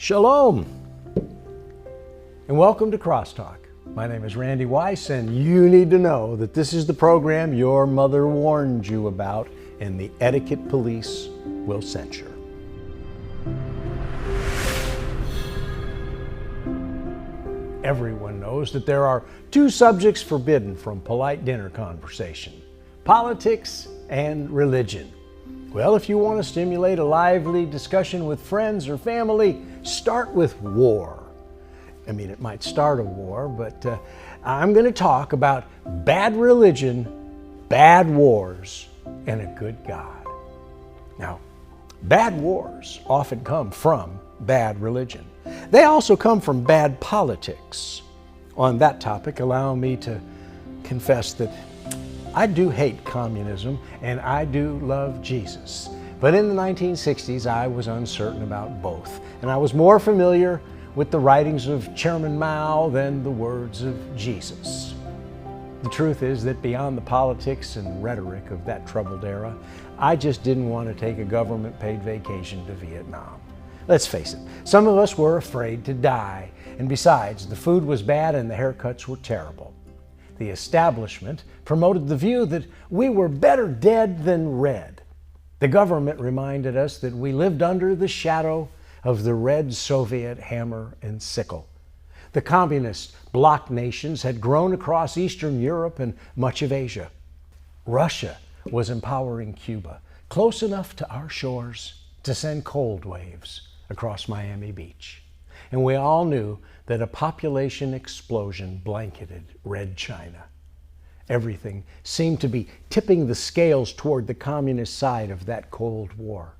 Shalom, and welcome to CrossTalk. My name is Randy Weiss, and you need to know that this is the program your mother warned you about, and the etiquette police will censure. Everyone knows that there are two subjects forbidden from polite dinner conversation: politics and religion. Well, if you want to stimulate a lively discussion with friends or family, start with war. I mean, it might start a war, but I'm going to talk about bad religion, bad wars, and a good God. Now, bad wars often come from bad religion. They also come from bad politics. On that topic, allow me to confess that I do hate communism and I do love Jesus. But in the 1960s, I was uncertain about both. And I was more familiar with the writings of Chairman Mao than the words of Jesus. The truth is that beyond the politics and rhetoric of that troubled era, I just didn't want to take a government-paid vacation to Vietnam. Let's face it, some of us were afraid to die. And besides, the food was bad and the haircuts were terrible. The establishment promoted the view that we were better dead than red. The government reminded us that we lived under the shadow of the red Soviet hammer and sickle. The communist bloc nations had grown across Eastern Europe and much of Asia. Russia was empowering Cuba, close enough to our shores to send cold waves across Miami Beach. And we all knew that a population explosion blanketed Red China. Everything seemed to be tipping the scales toward the communist side of that Cold War.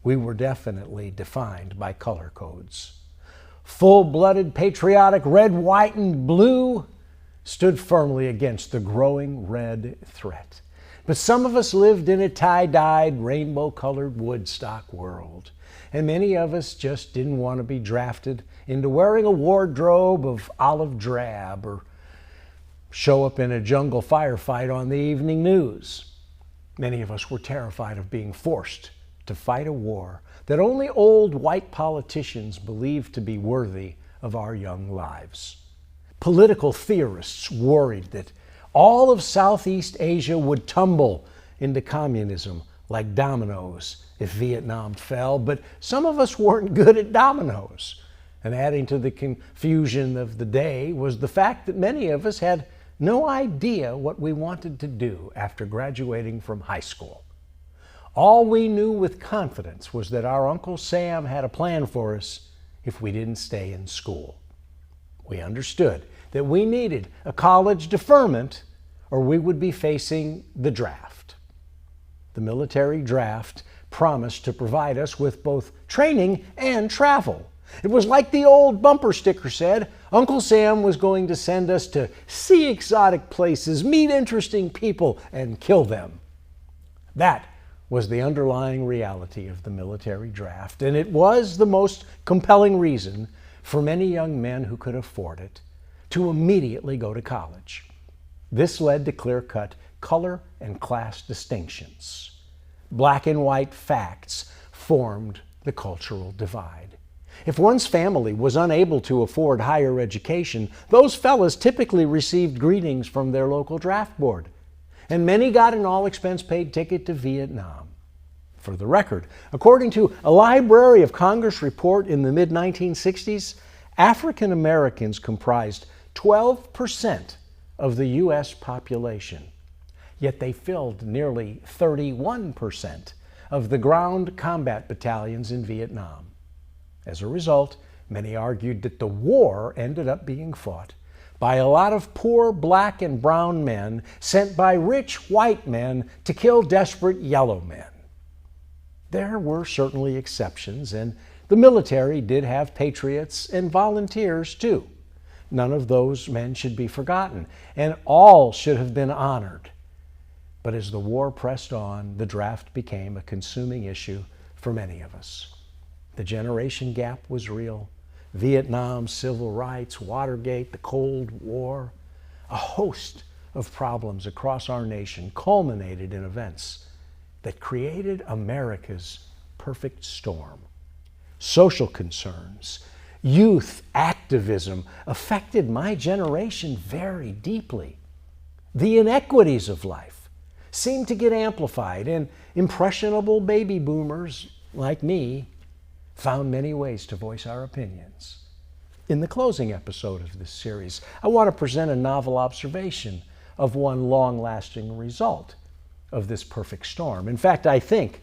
We were definitely defined by color codes. Full-blooded patriotic red, white, and blue stood firmly against the growing red threat. But some of us lived in a tie-dyed, rainbow-colored Woodstock world. And many of us just didn't want to be drafted into wearing a wardrobe of olive drab or show up in a jungle firefight on the evening news. Many of us were terrified of being forced to fight a war that only old white politicians believed to be worthy of our young lives. Political theorists worried that all of Southeast Asia would tumble into communism like dominoes if Vietnam fell, but some of us weren't good at dominoes. And adding to the confusion of the day was the fact that many of us had no idea what we wanted to do after graduating from high school. All we knew with confidence was that our Uncle Sam had a plan for us if we didn't stay in school. We understood that we needed a college deferment or we would be facing the draft. The military draft promised to provide us with both training and travel. It was like the old bumper sticker said, Uncle Sam was going to send us to see exotic places, meet interesting people, and kill them. That was the underlying reality of the military draft, and it was the most compelling reason for many young men who could afford it to immediately go to college. This led to clear-cut color and class distinctions. Black and white facts formed the cultural divide. If one's family was unable to afford higher education, those fellas typically received greetings from their local draft board, and many got an all-expense-paid ticket to Vietnam. For the record, according to a Library of Congress report in the mid-1960s, African Americans comprised 12% of the U.S. population. Yet they filled nearly 31% of the ground combat battalions in Vietnam. As a result, many argued that the war ended up being fought by a lot of poor black and brown men sent by rich white men to kill desperate yellow men. There were certainly exceptions, and the military did have patriots and volunteers too. None of those men should be forgotten, and all should have been honored. But as the war pressed on, the draft became a consuming issue for many of us. The generation gap was real. Vietnam, civil rights, Watergate, the Cold War, a host of problems across our nation culminated in events that created America's perfect storm. social concerns, youth activism affected my generation very deeply. The inequities of life seemed to get amplified, and impressionable baby boomers like me found many ways to voice our opinions. In the closing episode of this series, I want to present a novel observation of one long-lasting result of this perfect storm. In fact, I think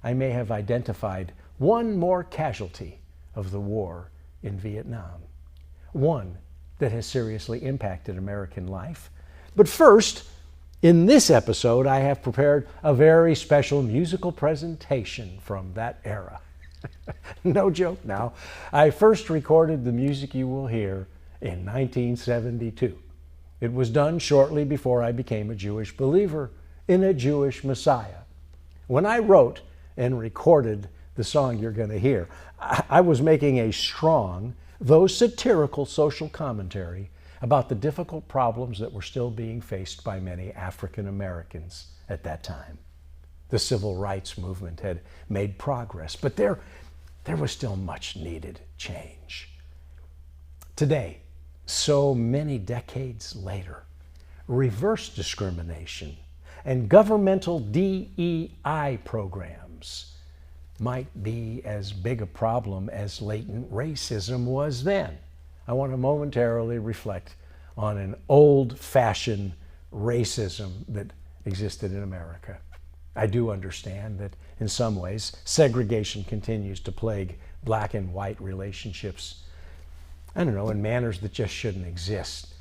I may have identified one more casualty of the war in Vietnam, one that has seriously impacted American life. But first, in this episode, I have prepared a very special musical presentation from that era. No joke now. I first recorded the music you will hear in 1972. It was done shortly before I became a Jewish believer in a Jewish Messiah. When I wrote and recorded the song you're going to hear, I was making a strong, though satirical, social commentary about the difficult problems that were still being faced by many African Americans at that time. The civil rights movement had made progress, but there was still much needed change. Today, so many decades later, reverse discrimination and governmental DEI programs might be as big a problem as latent racism was then. I want to momentarily reflect on an old-fashioned racism that existed in America. I do understand that in some ways segregation continues to plague black and white relationships, in manners that just shouldn't exist.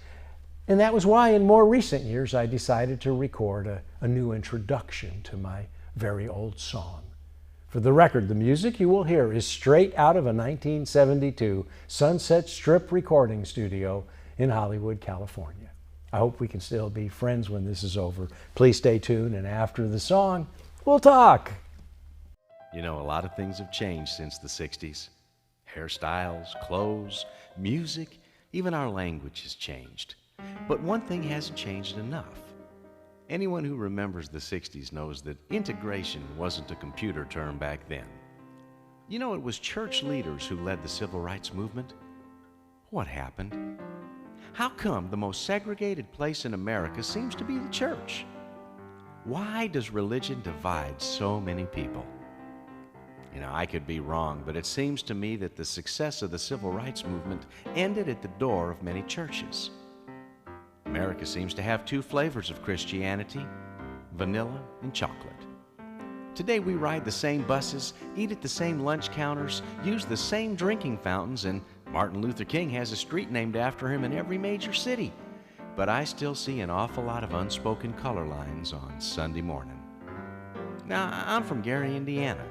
And that was why in more recent years I decided to record a new introduction to my very old song. For the record, the music you will hear is straight out of a 1972 Sunset Strip recording studio in Hollywood, California. I hope we can still be friends when this is over. Please stay tuned, and after the song, we'll talk. You know, a lot of things have changed since the 60s. Hairstyles, clothes, music, even our language has changed. But one thing hasn't changed enough. Anyone who remembers the 60s knows that integration wasn't a computer term back then. You know, it was church leaders who led the civil rights movement. What happened? How come the most segregated place in America seems to be the church? Why does religion divide so many people? You know, I could be wrong, but it seems to me that the success of the civil rights movement ended at the door of many churches. America seems to have two flavors of Christianity, vanilla and chocolate. Today we ride the same buses, eat at the same lunch counters, use the same drinking fountains, and Martin Luther King has a street named after him in every major city. But I still see an awful lot of unspoken color lines on Sunday morning. Now, I'm from Gary, Indiana.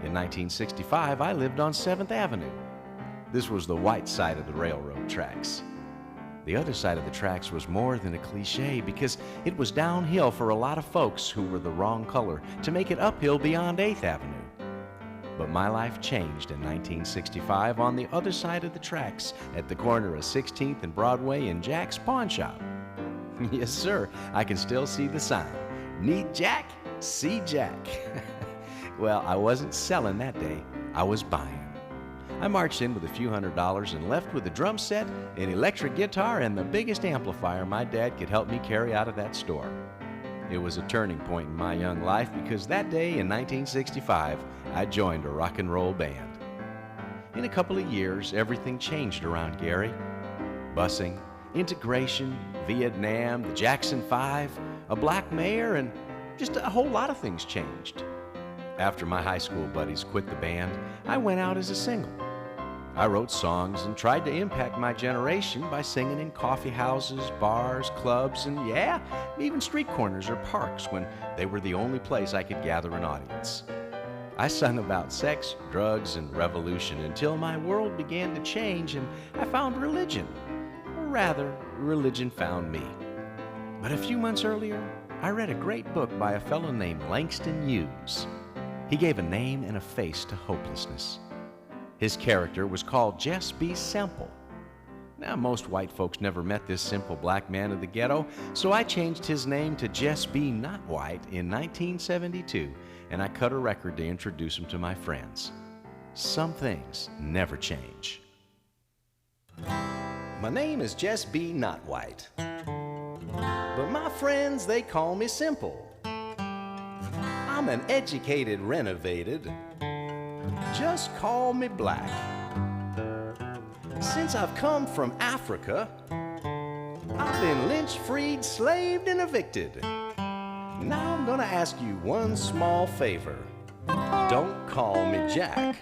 In 1965, I lived on 7th Avenue. This was the white side of the railroad tracks. The other side of the tracks was more than a cliche because it was downhill for a lot of folks who were the wrong color to make it uphill beyond 8th Avenue. But my life changed in 1965 on the other side of the tracks at the corner of 16th and Broadway in Jack's Pawn Shop. Yes, sir, I can still see the sign. Need Jack? See Jack. Well, I wasn't selling that day, I was buying. I marched in with a few $100s and left with a drum set, an electric guitar, and the biggest amplifier my dad could help me carry out of that store. It was a turning point in my young life because that day in 1965, I joined a rock and roll band. In a couple of years, everything changed around Gary. Busing, integration, Vietnam, the Jackson 5, a black mayor, and just a whole lot of things changed. After my high school buddies quit the band, I went out as a single. I wrote songs and tried to impact my generation by singing in coffee houses, bars, clubs, and even street corners or parks when they were the only place I could gather an audience. I sung about sex, drugs, and revolution until my world began to change and I found religion. Or rather, religion found me. But a few months earlier, I read a great book by a fellow named Langston Hughes. He gave a name and a face to hopelessness. His character was called Just Be Simple. Now, most white folks never met this simple black man of the ghetto, so I changed his name to Just Be Not White in 1972, and I cut a record to introduce him to my friends. some things never change. My name is Jess B. Not White, but my friends, they call me Simple. I'm an educated, renovated, just call me Black. Since I've come from Africa, I've been lynched, freed, slaved, and evicted. Now I'm gonna ask you one small favor. Don't call me Jack.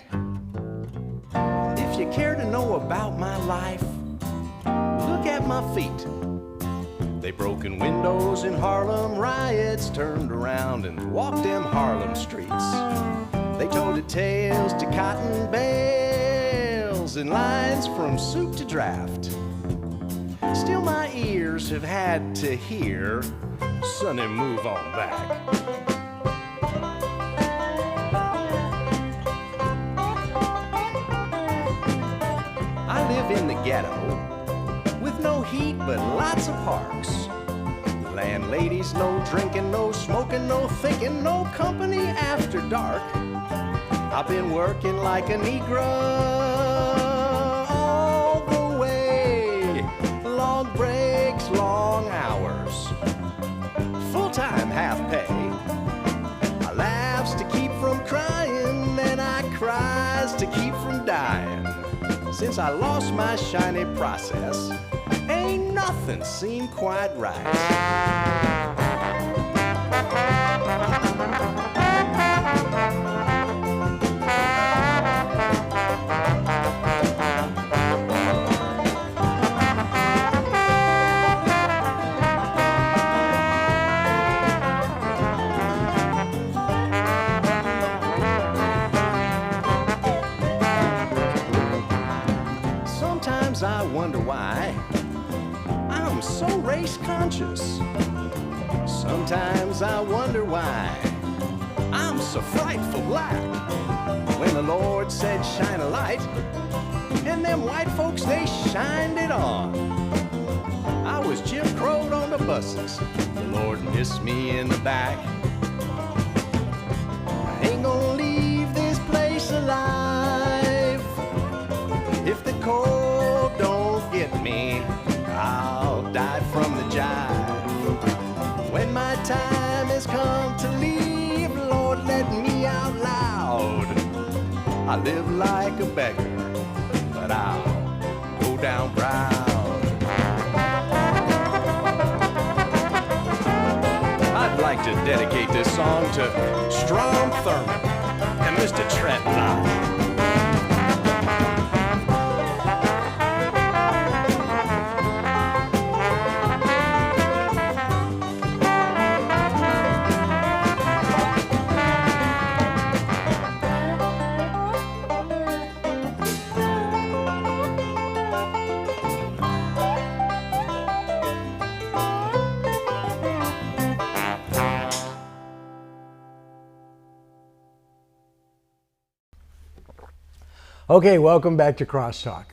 If you care to know about my life, look at my feet. They broken windows in Harlem riots, turned around and walked them Harlem streets. They told the tales to cotton bales and lines from soup to draft. Still my ears have had to hear, Sonny, move on back. I live in the ghetto with no heat but lots of parks. Landladies, no drinking, no smoking, no thinking, no company after dark. I've been working like a Negro all the way. Long breaks, long hours, full-time, half pay. I laughs to keep from crying, and I cries to keep from dying. Since I lost my shiny process, ain't nothing seemed quite right. Sometimes I wonder why I'm so race conscious. Sometimes I wonder why I'm so frightful black. When the Lord said shine a light, and them white folks, they shined it on. I was Jim Crowed on the buses, the Lord missed me in the back. I ain't gonna leave this place alive. If the cold don't get me, I'll die from the jive. When my time has come to leave, Lord, let me out loud. I live like a beggar, but I'll go down proud. I'd like to dedicate this song to Strom Thurmond and Mr. Treadline. Okay, welcome back to CrossTalk.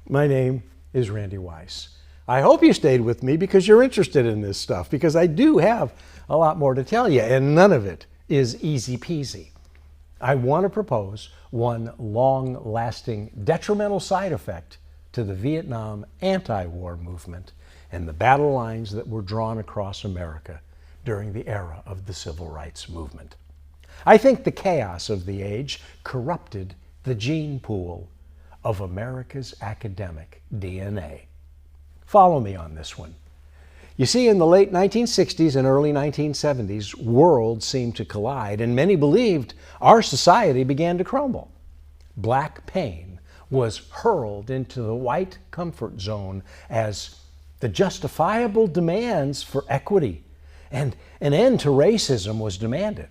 My name is Randy Weiss. I hope you stayed with me because you're interested in this stuff, because I do have a lot more to tell you, and none of it is easy peasy. I want to propose one long-lasting detrimental side effect to the Vietnam anti-war movement and the battle lines that were drawn across America during the era of the Civil Rights Movement. I think the chaos of the age corrupted the gene pool of America's academic DNA. Follow me on this one. You see, in the late 1960s and early 1970s, worlds seemed to collide, and many believed our society began to crumble. Black pain was hurled into the white comfort zone as the justifiable demands for equity and an end to racism was demanded.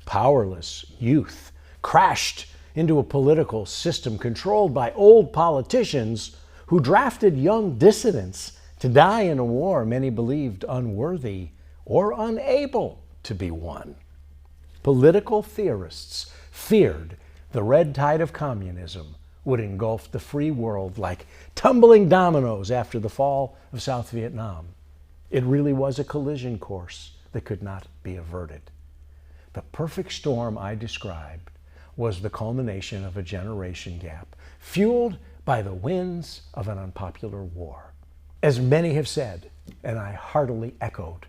Powerless youth crashed into a political system controlled by old politicians who drafted young dissidents to die in a war many believed unworthy or unable to be won. Political theorists feared the red tide of communism would engulf the free world like tumbling dominoes after the fall of South Vietnam. It really was a collision course that could not be averted. The perfect storm I described was the culmination of a generation gap, fueled by the winds of an unpopular war. As many have said, and I heartily echoed,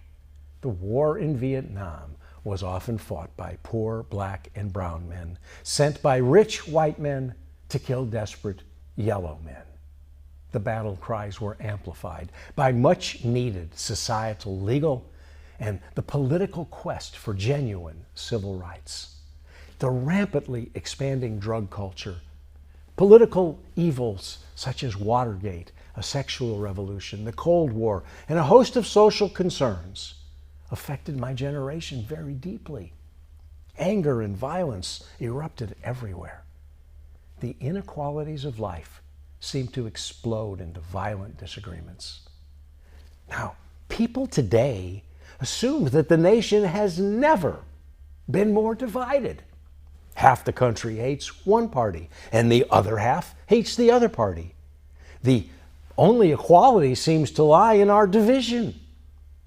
the war in Vietnam was often fought by poor black and brown men, sent by rich white men to kill desperate yellow men. The battle cries were amplified by much needed societal, legal, and the political quest for genuine civil rights. The rampantly expanding drug culture, political evils such as Watergate, a sexual revolution, the Cold War, and a host of social concerns affected my generation very deeply. Anger and violence erupted everywhere. The inequalities of life seemed to explode into violent disagreements. Now, people today assume that the nation has never been more divided. Half the country hates one party, and the other half hates the other party. The only equality seems to lie in our division.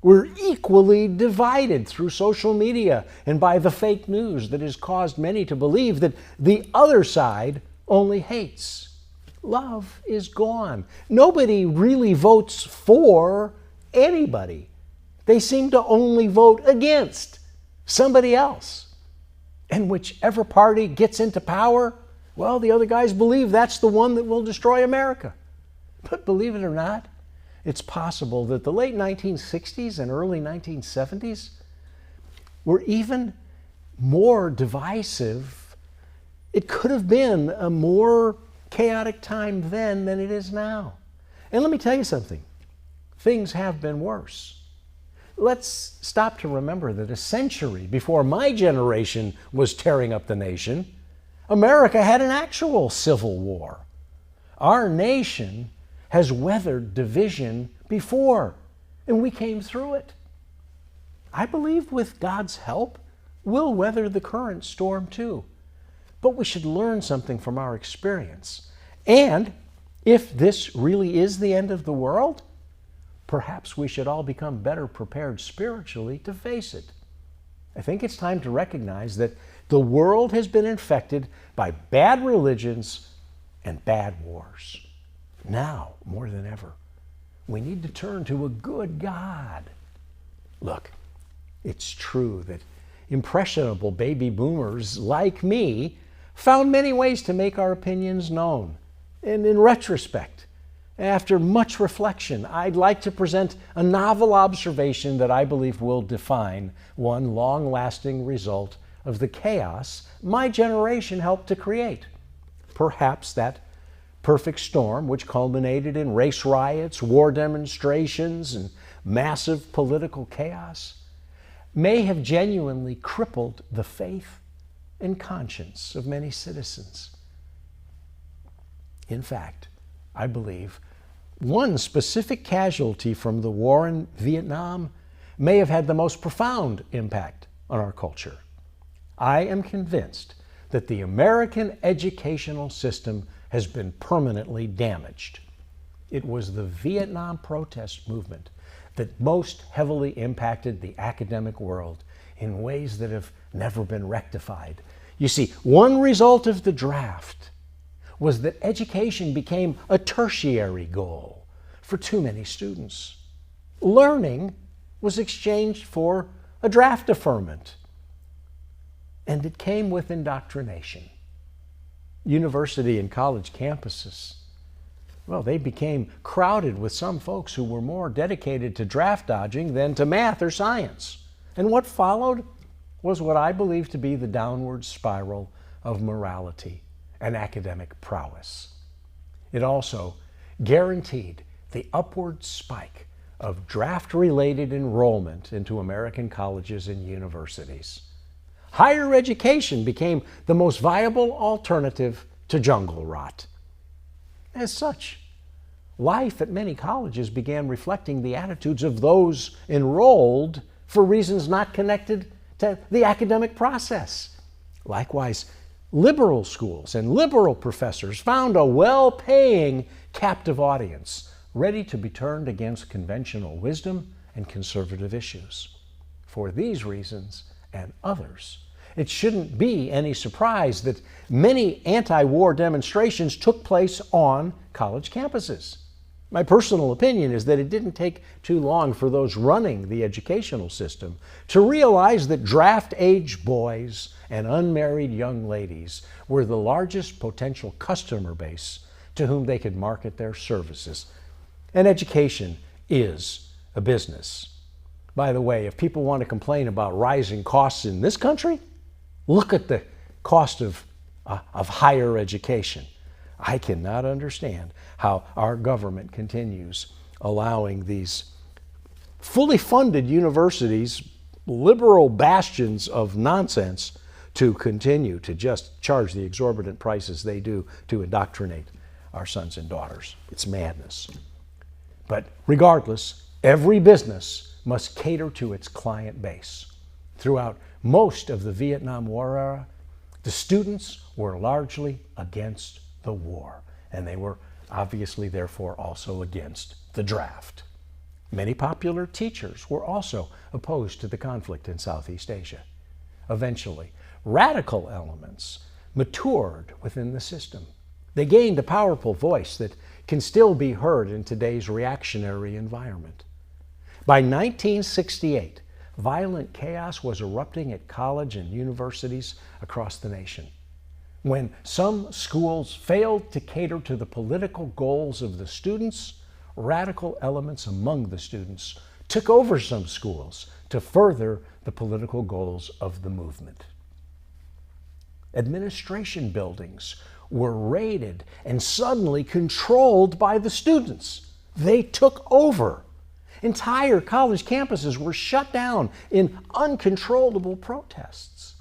We're equally divided through social media and by the fake news that has caused many to believe that the other side only hates. Love is gone. Nobody really votes for anybody. They seem to only vote against somebody else. And whichever party gets into power, well, the other guys believe that's the one that will destroy America. But believe it or not, it's possible that the late 1960s and early 1970s were even more divisive. It could have been a more chaotic time then than it is now. And let me tell you something. Things have been worse. Let's stop to remember that a century before my generation was tearing up the nation, America had an actual civil war. Our nation has weathered division before, and we came through it. I believe with God's help, we'll weather the current storm too. But we should learn something from our experience. And if this really is the end of the world, perhaps we should all become better prepared spiritually to face it. I think it's time to recognize that the world has been infected by bad religions and bad wars. Now, more than ever, we need to turn to a good God. Look, it's true that impressionable baby boomers like me found many ways to make our opinions known. And in retrospect, after much reflection, I'd like to present a novel observation that I believe will define one long-lasting result of the chaos my generation helped to create. Perhaps that perfect storm, which culminated in race riots, war demonstrations, and massive political chaos, may have genuinely crippled the faith and conscience of many citizens. In fact, I believe one specific casualty from the war in Vietnam may have had the most profound impact on our culture. I am convinced that the American educational system has been permanently damaged. It was the Vietnam protest movement that most heavily impacted the academic world in ways that have never been rectified. You see, one result of the draft was that education became a tertiary goal for too many students. Learning was exchanged for a draft deferment, and it came with indoctrination. University and college campuses, well, they became crowded with some folks who were more dedicated to draft dodging than to math or science. And what followed was what I believe to be the downward spiral of morality and academic prowess. It also guaranteed the upward spike of draft-related enrollment into American colleges and universities. Higher education became the most viable alternative to jungle rot. As such, life at many colleges began reflecting the attitudes of those enrolled for reasons not connected to the academic process. Likewise, liberal schools and liberal professors found a well-paying captive audience ready to be turned against conventional wisdom and conservative issues. For these reasons and others, it shouldn't be any surprise that many anti-war demonstrations took place on college campuses. My personal opinion is that it didn't take too long for those running the educational system to realize that draft-age boys and unmarried young ladies were the largest potential customer base to whom they could market their services. And education is a business. By the way, if people want to complain about rising costs in this country, look at the cost of higher education. I cannot understand how our government continues allowing these fully funded universities, liberal bastions of nonsense, to continue to just charge the exorbitant prices they do to indoctrinate our sons and daughters. It's madness. But regardless, every business must cater to its client base. Throughout most of the Vietnam War era, the students were largely against the war, and they were obviously therefore also against the draft. Many popular teachers were also opposed to the conflict in Southeast Asia. Eventually, radical elements matured within the system. They gained a powerful voice that can still be heard in today's reactionary environment. By 1968, violent chaos was erupting at college and universities across the nation. When some schools failed to cater to the political goals of the students, radical elements among the students took over some schools to further the political goals of the movement. Administration buildings were raided and suddenly controlled by the students. They took over. Entire college campuses were shut down in uncontrollable protests.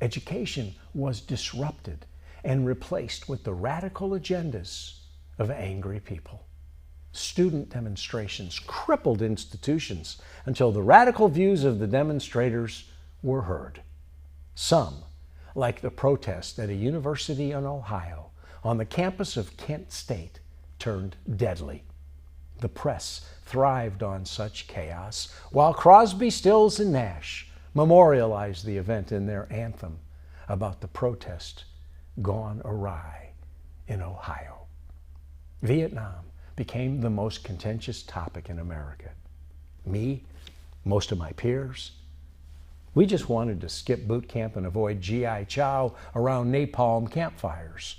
Education was disrupted and replaced with the radical agendas of angry people. Student demonstrations crippled institutions until the radical views of the demonstrators were heard. Some, like the protest at a university in Ohio on the campus of Kent State, turned deadly. The press thrived on such chaos, while Crosby, Stills, and Nash memorialized the event in their anthem about the protest gone awry in Ohio. Vietnam became the most contentious topic in America. Me, most of my peers, we just wanted to skip boot camp and avoid GI Chow around napalm campfires.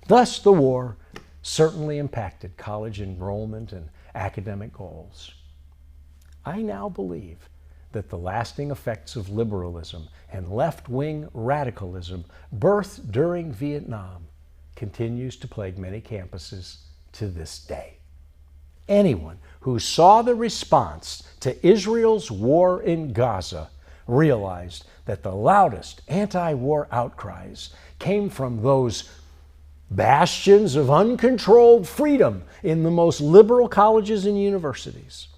Thus, the war certainly impacted college enrollment and academic goals. I now believe that the lasting effects of liberalism and left-wing radicalism birthed during Vietnam continues to plague many campuses to this day. Anyone who saw the response to Israel's war in Gaza realized that the loudest anti-war outcries came from those bastions of uncontrolled freedom in the most liberal colleges and universities.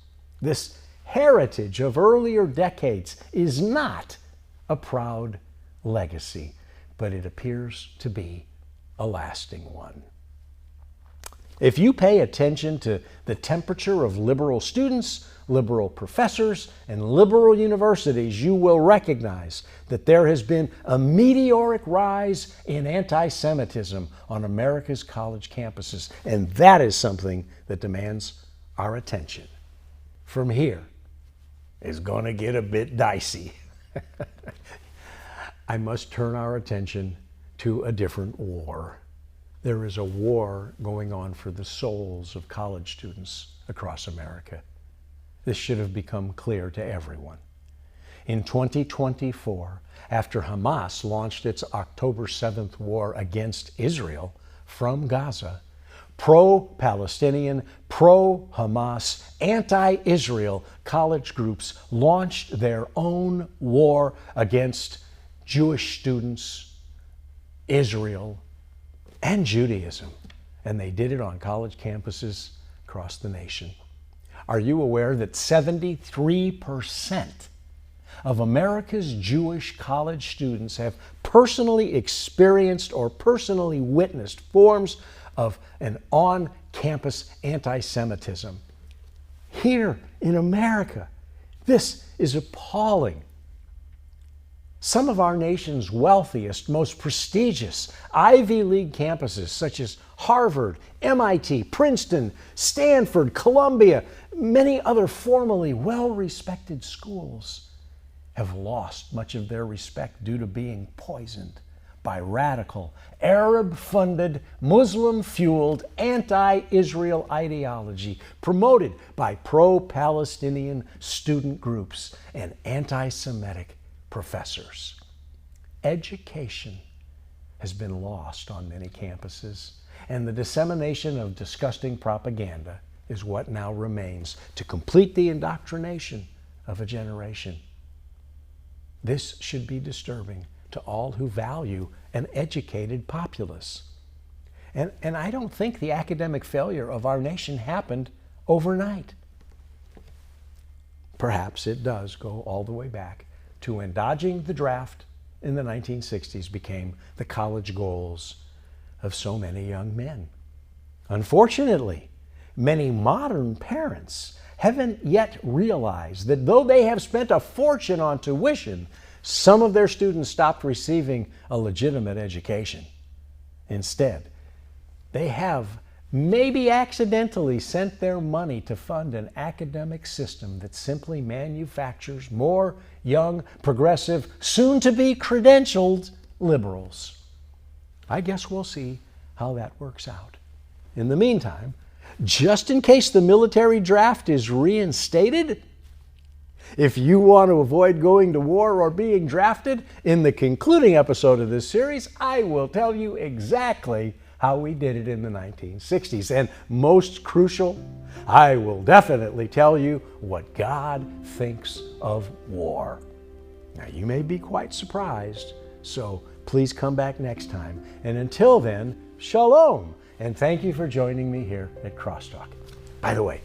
This heritage of earlier decades is not a proud legacy, but it appears to be a lasting one. If you pay attention to the temperature of liberal students, liberal professors, and liberal universities, you will recognize that there has been a meteoric rise in anti-Semitism on America's college campuses, and that is something that demands our attention. From here, it's going to get a bit dicey. I must turn our attention to a different war. There is a war going on for the souls of college students across America. This should have become clear to everyone. In 2024, after Hamas launched its October 7th war against Israel from Gaza, pro-Palestinian, pro-Hamas, anti-Israel college groups launched their own war against Jewish students, Israel, and Judaism. And they did it on college campuses across the nation. Are you aware that 73% of America's Jewish college students have personally experienced or personally witnessed forms of an on-campus anti-Semitism? Here in America, this is appalling. Some of our nation's wealthiest, most prestigious Ivy League campuses, such as Harvard, MIT, Princeton, Stanford, Columbia, many other formerly well-respected schools, have lost much of their respect due to being poisoned by radical, Arab-funded, Muslim-fueled anti-Israel ideology promoted by pro-Palestinian student groups and anti-Semitic professors. Education has been lost on many campuses, and the dissemination of disgusting propaganda is what now remains to complete the indoctrination of a generation. This should be disturbing to all who value an educated populace. And I don't think the academic failure of our nation happened overnight. Perhaps it does go all the way back to when dodging the draft in the 1960s became the college goals of so many young men. Unfortunately, many modern parents haven't yet realized that though they have spent a fortune on tuition, some of their students stopped receiving a legitimate education. Instead, they have maybe accidentally sent their money to fund an academic system that simply manufactures more young, progressive, soon-to-be credentialed liberals. I guess we'll see how that works out. In the meantime, just in case the military draft is reinstated, if you want to avoid going to war or being drafted, in the concluding episode of this series, I will tell you exactly how we did it in the 1960s. And most crucial, I will definitely tell you what God thinks of war. Now, you may be quite surprised, so please come back next time. And until then, shalom, and thank you for joining me here at CrossTalk. By the way,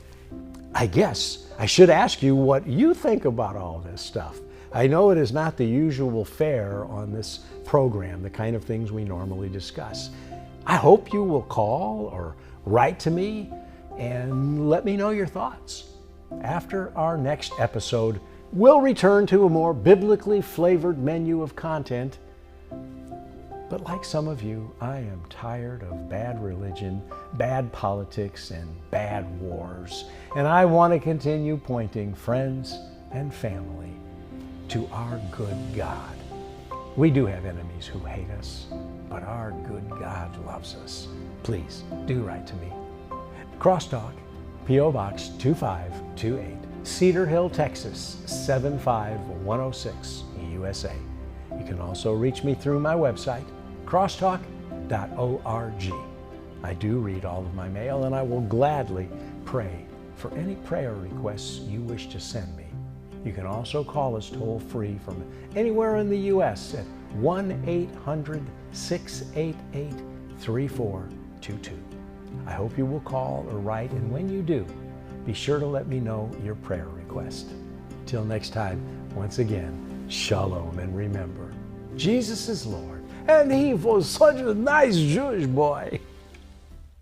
I guess I should ask you what you think about all this stuff. I know it is not the usual fare on this program, the kind of things we normally discuss. I hope you will call or write to me and let me know your thoughts. After our next episode, we'll return to a more biblically flavored menu of content. But like some of you, I am tired of bad religion, bad politics, and bad wars. And I want to continue pointing friends and family to our good God. We do have enemies who hate us, but our good God loves us. Please do write to me. CrossTalk, P.O. Box 2528, Cedar Hill, Texas 75106, USA. You can also reach me through my website, crosstalk.org. I do read all of my mail, and I will gladly pray for any prayer requests you wish to send me. You can also call us toll-free from anywhere in the U.S. at 1-800-688-3422. I hope you will call or write, and when you do, be sure to let me know your prayer request. Till next time, once again, shalom, and remember, Jesus is Lord, and he was such a nice Jewish boy.